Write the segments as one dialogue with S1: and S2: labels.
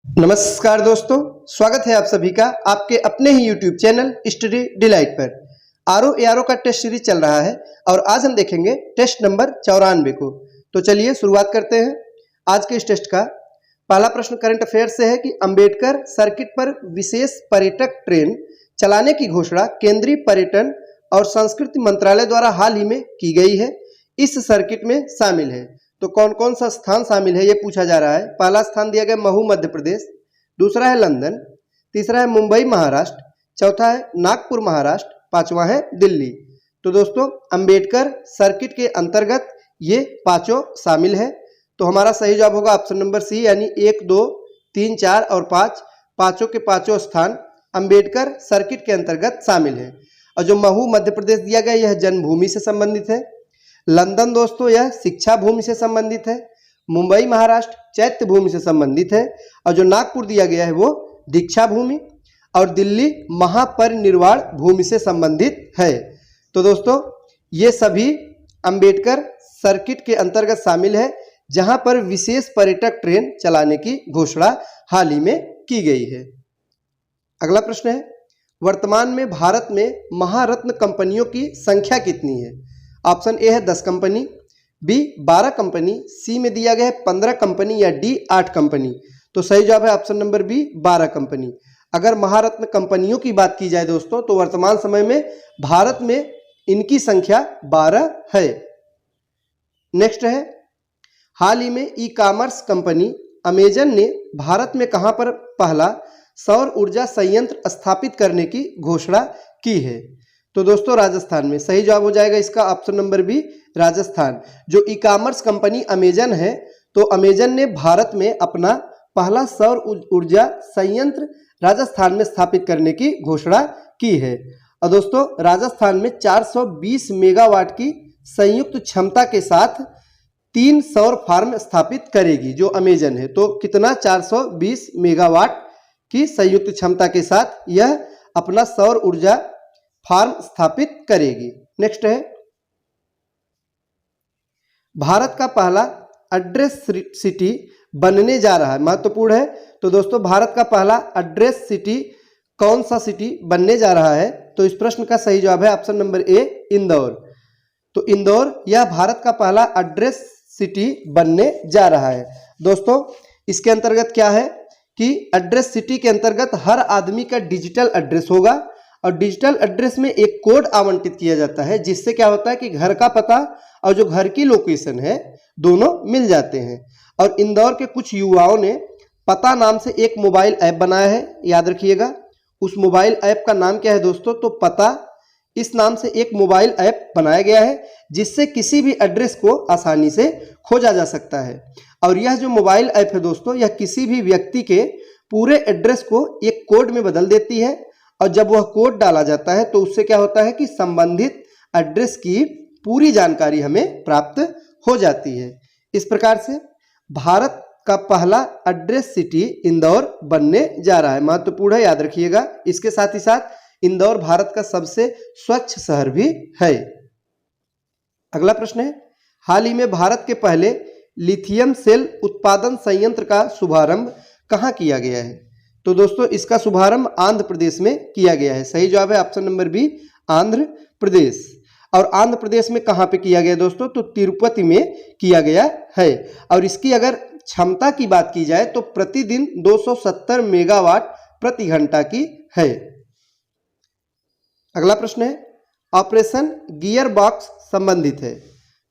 S1: नमस्कार दोस्तों, स्वागत है आप सभी का आपके अपने ही YouTube चैनल स्टडी डिलाइट पर। आरओ एआरओ का टेस्ट सीरीज चल रहा है और आज हम देखेंगे टेस्ट नंबर 94 को। तो चलिए शुरुआत करते हैं। आज के इस टेस्ट का पहला प्रश्न करंट अफेयर से है कि अंबेडकर सर्किट पर विशेष पर्यटक ट्रेन चलाने की घोषणा केंद्रीय पर्यटन और संस्कृति मंत्रालय द्वारा हाल ही में की गई है। इस सर्किट में शामिल है तो कौन कौन सा स्थान शामिल है ये पूछा जा रहा है। पहला स्थान दिया गया महू मध्य प्रदेश, दूसरा है लंदन, तीसरा है मुंबई महाराष्ट्र, चौथा है नागपुर महाराष्ट्र, पांचवा है दिल्ली। तो दोस्तों अंबेडकर सर्किट के अंतर्गत ये पांचों शामिल है। तो हमारा सही जवाब होगा ऑप्शन नंबर सी, यानी 1, 2, 3, 4 और 5 पांचों के पांचों स्थान अंबेडकर सर्किट के अंतर्गत शामिल है। और जो महू मध्य प्रदेश दिया गया यह जन्मभूमि से संबंधित है, लंदन दोस्तों यह शिक्षा भूमि से संबंधित है, मुंबई महाराष्ट्र चैत्य भूमि से संबंधित है, और जो नागपुर दिया गया है वो दीक्षा भूमि, और दिल्ली महापरिनिर्वाण भूमि से संबंधित है। तो दोस्तों ये सभी अंबेडकर सर्किट के अंतर्गत शामिल है जहां पर विशेष पर्यटक ट्रेन चलाने की घोषणा हाल ही में की गई है। अगला प्रश्न है, वर्तमान में भारत में महारत्न कंपनियों की संख्या कितनी है? ऑप्शन ए है 10 कंपनी, बी 12 कंपनी, सी में दिया गया है 15 कंपनी या डी 8 कंपनी। तो सही जवाब है ऑप्शन नंबर बी 12 कंपनी। अगर महारत्न कंपनियों की बात की जाए दोस्तों तो वर्तमान समय में भारत में इनकी संख्या 12 है। नेक्स्ट है, हाल ही में ई कॉमर्स कंपनी अमेजन ने भारत में कहां पर पहला सौर ऊर्जा संयंत्र स्थापित करने की घोषणा की है? तो दोस्तों राजस्थान में। सही जवाब हो जाएगा इसका ऑप्शन नंबर बी राजस्थान। जो ई कॉमर्स कंपनी अमेजन है तो अमेजन ने भारत में अपना पहला सौर ऊर्जा संयंत्र राजस्थान में स्थापित करने की घोषणा की है। और दोस्तों राजस्थान में 420 मेगावाट की संयुक्त क्षमता के साथ 3 सौर फार्म स्थापित करेगी जो अमेजन है। तो कितना? 420 मेगावाट की संयुक्त क्षमता के साथ यह अपना सौर ऊर्जा फार्म स्थापित करेगी। नेक्स्ट है, भारत का पहला एड्रेस सिटी बनने जा रहा है, महत्वपूर्ण है। तो दोस्तों भारत का पहला एड्रेस सिटी कौन सा सिटी बनने जा रहा है? तो इस प्रश्न का सही जवाब है ऑप्शन नंबर ए इंदौर। तो इंदौर यह भारत का पहला एड्रेस सिटी बनने जा रहा है। दोस्तों इसके अंतर्गत क्या है कि एड्रेस सिटी के अंतर्गत हर आदमी का डिजिटल एड्रेस होगा और डिजिटल एड्रेस में एक कोड आवंटित किया जाता है जिससे क्या होता है कि घर का पता और जो घर की लोकेशन है दोनों मिल जाते हैं। और इंदौर के कुछ युवाओं ने पता नाम से एक मोबाइल ऐप बनाया है, याद रखिएगा। उस मोबाइल ऐप का नाम क्या है दोस्तों? तो पता, इस नाम से एक मोबाइल ऐप बनाया गया है जिससे किसी भी एड्रेस को आसानी से खोजा जा सकता है। और यह जो मोबाइल ऐप है दोस्तों यह किसी भी व्यक्ति के पूरे एड्रेस को एक कोड में बदल देती है और जब वह कोड डाला जाता है तो उससे क्या होता है कि संबंधित एड्रेस की पूरी जानकारी हमें प्राप्त हो जाती है। इस प्रकार से भारत का पहला एड्रेस सिटी इंदौर बनने जा रहा है, महत्वपूर्ण है, याद रखिएगा। इसके साथ ही साथ इंदौर भारत का सबसे स्वच्छ शहर भी है। अगला प्रश्न है, हाल ही में भारत के पहले लिथियम सेल उत्पादन संयंत्र का शुभारंभ कहां किया गया है? तो दोस्तों इसका शुभारंभ आंध्र प्रदेश में किया गया है। सही जवाब है option number B Andhra Pradesh. और आंध्र प्रदेश में कहां पे किया गया दोस्तों? तो तिरुपति में किया गया है। और इसकी अगर क्षमता की बात की जाए तो प्रतिदिन 270 मेगावाट प्रति घंटा की है। अगला प्रश्न है, ऑपरेशन गियर बॉक्स संबंधित है।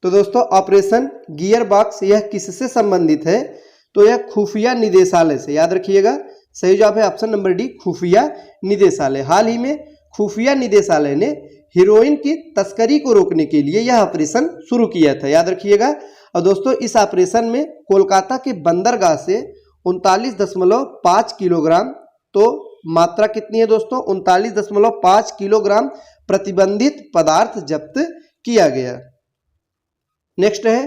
S1: तो दोस्तों ऑपरेशन गियर बॉक्स यह किससे संबंधित है? तो यह खुफिया निदेशालय से, याद रखिएगा। सही जवाब है ऑप्शन नंबर डी खुफिया निदेशालय। हाल ही में खुफिया निदेशालय ने हीरोइन की तस्करी को रोकने के लिए यह ऑपरेशन शुरू किया था, याद रखिएगा। और दोस्तों इस ऑपरेशन में कोलकाता के बंदरगाह से 39.5 किलोग्राम, तो मात्रा कितनी है दोस्तों? 39.5 किलोग्राम प्रतिबंधित पदार्थ जब्त किया गया। नेक्स्ट है,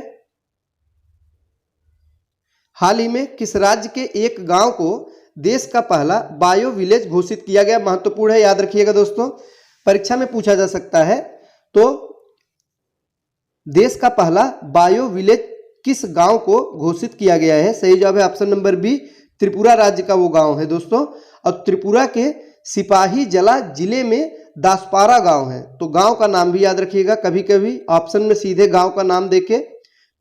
S1: हाल ही में किस राज्य के एक गांव को देश का पहला बायो विलेज घोषित किया गया? महत्वपूर्ण है, याद रखिएगा दोस्तों, परीक्षा में पूछा जा सकता है। तो देश का पहला बायो विलेज किस गांव को घोषित किया गया है? सही जवाब है ऑप्शन नंबर बी त्रिपुरा राज्य का वो गांव है दोस्तों। और त्रिपुरा के सिपाही जला जिले में दासपारा गांव है। तो गांव का नाम भी याद रखिएगा, कभी कभी ऑप्शन में सीधे गांव का नाम देके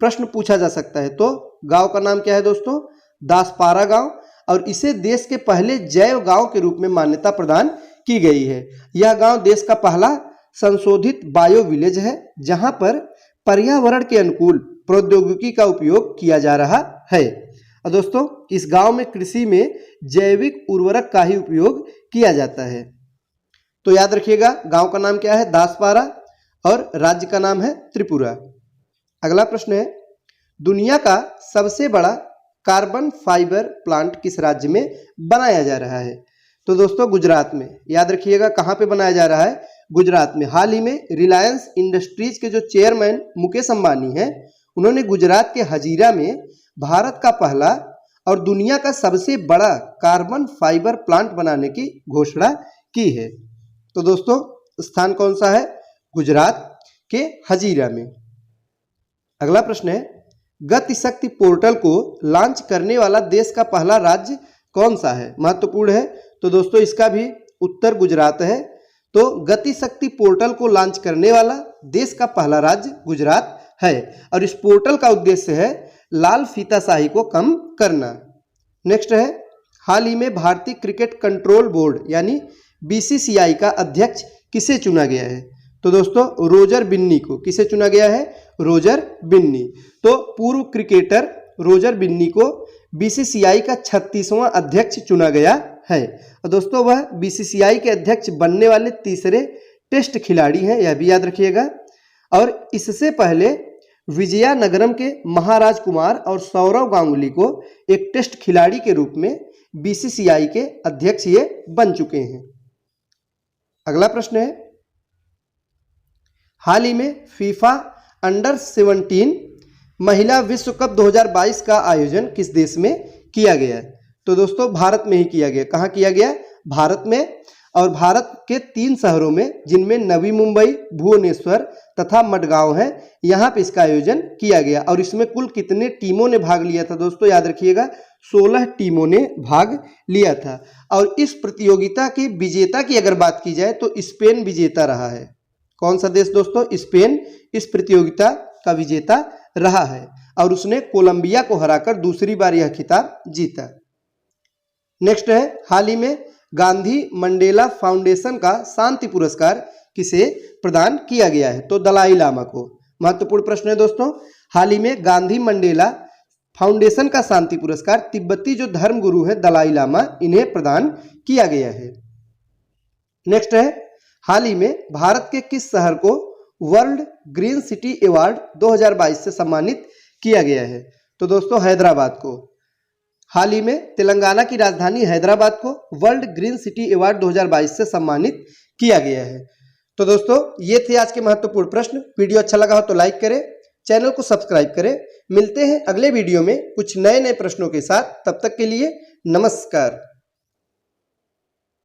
S1: प्रश्न पूछा जा सकता है। तो गांव का नाम क्या है दोस्तों? दासपारा गांव। और इसे देश के पहले जैव गांव के रूप में मान्यता प्रदान की गई है। यह गांव देश का पहला संशोधित बायो विलेज है जहां पर पर्यावरण के अनुकूल प्रौद्योगिकी का उपयोग किया जा रहा है। और दोस्तों इस गांव में कृषि में जैविक उर्वरक का ही उपयोग किया जाता है। तो याद रखिएगा गांव का नाम क्या है? दासपारा, और राज्य का नाम है त्रिपुरा। अगला प्रश्न है, दुनिया का सबसे बड़ा कार्बन फाइबर प्लांट किस राज्य में बनाया जा रहा है? तो दोस्तों गुजरात में। याद रखिएगा कहां पे बनाया जा रहा है? गुजरात में। हाल ही में रिलायंस इंडस्ट्रीज के जो चेयरमैन मुकेश अंबानी हैं, उन्होंने गुजरात के हजीरा में भारत का पहला और दुनिया का सबसे बड़ा कार्बन फाइबर प्लांट बनाने की घोषणा की है। तो दोस्तों स्थान कौन सा है? गुजरात के हजीरा में। अगला प्रश्न है, गति शक्ति पोर्टल को लॉन्च करने वाला देश का पहला राज्य कौन सा है? महत्वपूर्ण है। तो दोस्तों इसका भी उत्तर गुजरात है। तो गति शक्ति पोर्टल को लॉन्च करने वाला देश का पहला राज्य गुजरात है। और इस पोर्टल का उद्देश्य है लाल फीताशाही को कम करना। नेक्स्ट है, हाल ही में भारतीय क्रिकेट कंट्रोल बोर्ड यानी बीसीसीआई का अध्यक्ष किसे चुना गया है? तो दोस्तों रोजर बिन्नी को। किसे चुना गया है? रोजर बिन्नी। तो पूर्व क्रिकेटर रोजर बिन्नी को बीसीसीआई का 36वां अध्यक्ष चुना गया है। और दोस्तों वह बीसीसीआई के अध्यक्ष बनने वाले तीसरे टेस्ट खिलाड़ी हैं, यह भी याद रखिएगा। और इससे पहले विजयनगरम के महाराज कुमार और सौरव गांगुली को एक टेस्ट खिलाड़ी के रूप में बीसीसीआई के अध्यक्ष ये बन चुके हैं। अगला प्रश्न है, हाल ही में फीफा अंडर 17 महिला विश्व कप 2022 का आयोजन किस देश में किया गया है? तो दोस्तों भारत में ही किया गया। कहाँ किया गया? भारत में। और भारत के 3 शहरों में, जिनमें नवी मुंबई, भुवनेश्वर तथा मडगांव है, यहाँ पे इसका आयोजन किया गया। और इसमें कुल कितने टीमों ने भाग लिया था दोस्तों? याद रखिएगा 16 टीमों ने भाग लिया था। और इस प्रतियोगिता के विजेता की अगर बात की जाए तो स्पेन विजेता रहा है। कौन सा देश दोस्तों? स्पेन इस प्रतियोगिता का विजेता रहा है। और उसने कोलंबिया को हराकर दूसरी बार यह खिताब जीता। नेक्स्ट है, हाल ही में गांधी मंडेला फाउंडेशन का शांति पुरस्कार किसे प्रदान किया गया है? तो दलाई लामा को। महत्वपूर्ण प्रश्न है दोस्तों। हाल ही में गांधी मंडेला फाउंडेशन का शांति पुरस्कार तिब्बती जो धर्म गुरु है दलाई लामा, इन्हें प्रदान किया गया है। नेक्स्ट है, हाल ही में भारत के किस शहर को वर्ल्ड ग्रीन सिटी अवार्ड 2022 से सम्मानित किया गया है? तो दोस्तों हैदराबाद को। हाल ही में तेलंगाना की राजधानी हैदराबाद को वर्ल्ड ग्रीन सिटी अवार्ड 2022 से सम्मानित किया गया है। तो दोस्तों ये थे आज के महत्वपूर्ण प्रश्न। वीडियो अच्छा लगा हो तो लाइक करें, चैनल को सब्सक्राइब करें। मिलते हैं अगले वीडियो में कुछ नए नए प्रश्नों के साथ। तब तक के लिए नमस्कार।